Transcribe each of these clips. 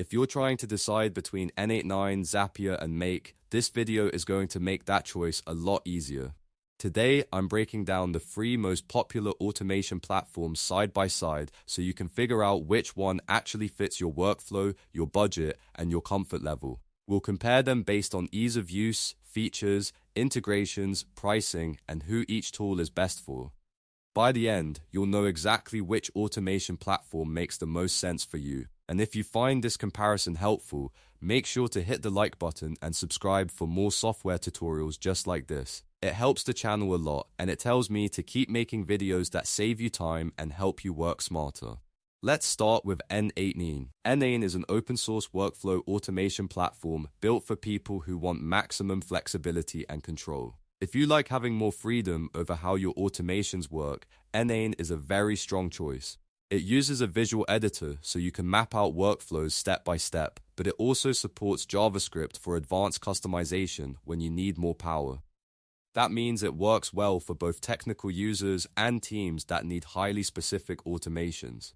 If you're trying to decide between N8N, Zapier, and Make, this video is going to make that choice a lot easier. Today, I'm breaking down the three most popular automation platforms side by side so you can figure out which one actually fits your workflow, your budget, and your comfort level. We'll compare them based on ease of use, features, integrations, pricing, and who each tool is best for. By the end, you'll know exactly which automation platform makes the most sense for you. And if you find this comparison helpful, make sure to hit the like button and subscribe for more software tutorials just like this. It helps the channel a lot, and it tells me to keep making videos that save you time and help you work smarter. Let's start with N8N. N8N is an open-source workflow automation platform built for people who want maximum flexibility and control. If you like having more freedom over how your automations work, N8N is a very strong choice. It uses a visual editor so you can map out workflows step by step, but it also supports JavaScript for advanced customization when you need more power. That means it works well for both technical users and teams that need highly specific automations.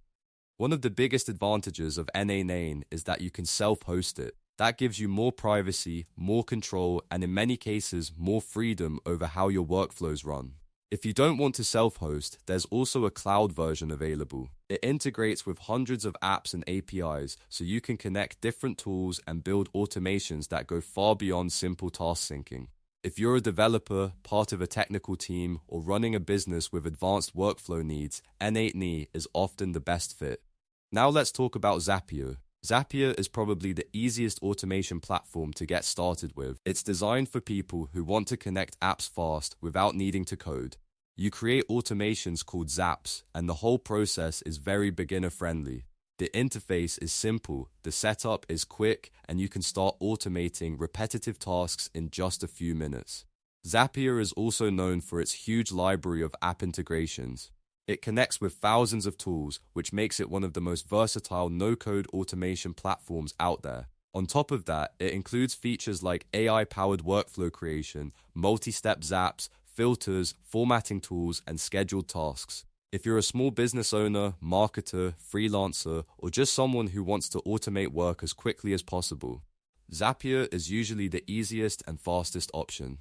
One of the biggest advantages of N8N is that you can self-host it. That gives you more privacy, more control, and in many cases, more freedom over how your workflows run. If you don't want to self-host, there's also a cloud version available. It integrates with hundreds of apps and APIs, so you can connect different tools and build automations that go far beyond simple task syncing. If you're a developer, part of a technical team, or running a business with advanced workflow needs, N8N is often the best fit. Now let's talk about Zapier. Zapier is probably the easiest automation platform to get started with. It's designed for people who want to connect apps fast without needing to code. You create automations called zaps, and the whole process is very beginner-friendly. The interface is simple, the setup is quick, and you can start automating repetitive tasks in just a few minutes. Zapier is also known for its huge library of app integrations. It connects with thousands of tools, which makes it one of the most versatile no-code automation platforms out there. On top of that, it includes features like AI-powered workflow creation, multi-step zaps, filters, formatting tools, and scheduled tasks. If you're a small business owner, marketer, freelancer, or just someone who wants to automate work as quickly as possible, Zapier is usually the easiest and fastest option.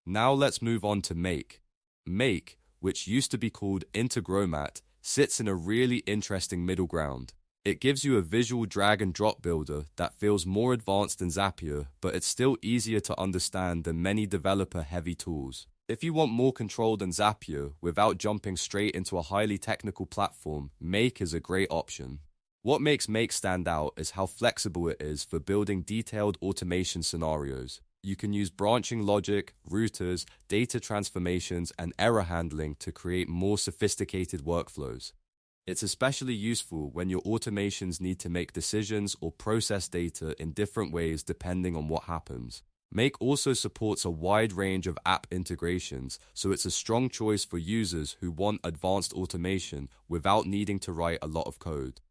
Now let's move on to Make. Make, which used to be called Integromat, sits in a really interesting middle ground. It gives you a visual drag-and-drop builder that feels more advanced than Zapier, but it's still easier to understand than many developer-heavy tools. If you want more control than Zapier without jumping straight into a highly technical platform, Make is a great option. What makes Make stand out is how flexible it is for building detailed automation scenarios. You can use branching logic, routers, data transformations, and error handling to create more sophisticated workflows. It's especially useful when your automations need to make decisions or process data in different ways depending on what happens. Make also supports a wide range of app integrations, so it's a strong choice for users who want advanced automation without needing to write a lot of code.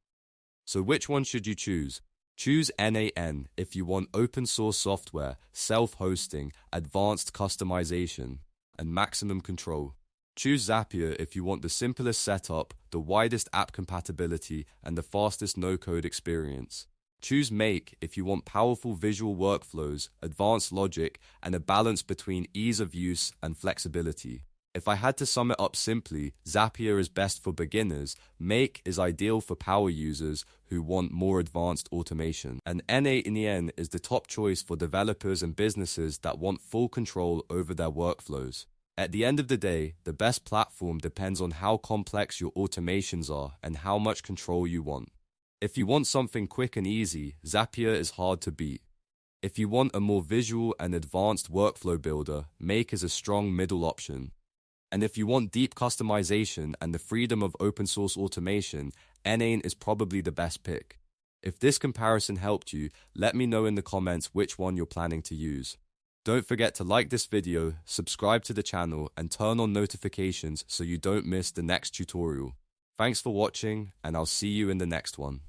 So which one should you choose? Choose N8N if you want open source software, self-hosting, advanced customization, and maximum control. Choose Zapier if you want the simplest setup, the widest app compatibility, and the fastest no-code experience. Choose Make if you want powerful visual workflows, advanced logic, and a balance between ease of use and flexibility. If I had to sum it up simply, Zapier is best for beginners, Make is ideal for power users who want more advanced automation, and N8N is the top choice for developers and businesses that want full control over their workflows. At the end of the day, the best platform depends on how complex your automations are and how much control you want. If you want something quick and easy, Zapier is hard to beat. If you want a more visual and advanced workflow builder, Make is a strong middle option. And if you want deep customization and the freedom of open source automation, N8N is probably the best pick. If this comparison helped you, let me know in the comments which one you're planning to use. Don't forget to like this video, subscribe to the channel, and turn on notifications so you don't miss the next tutorial. Thanks for watching, and I'll see you in the next one.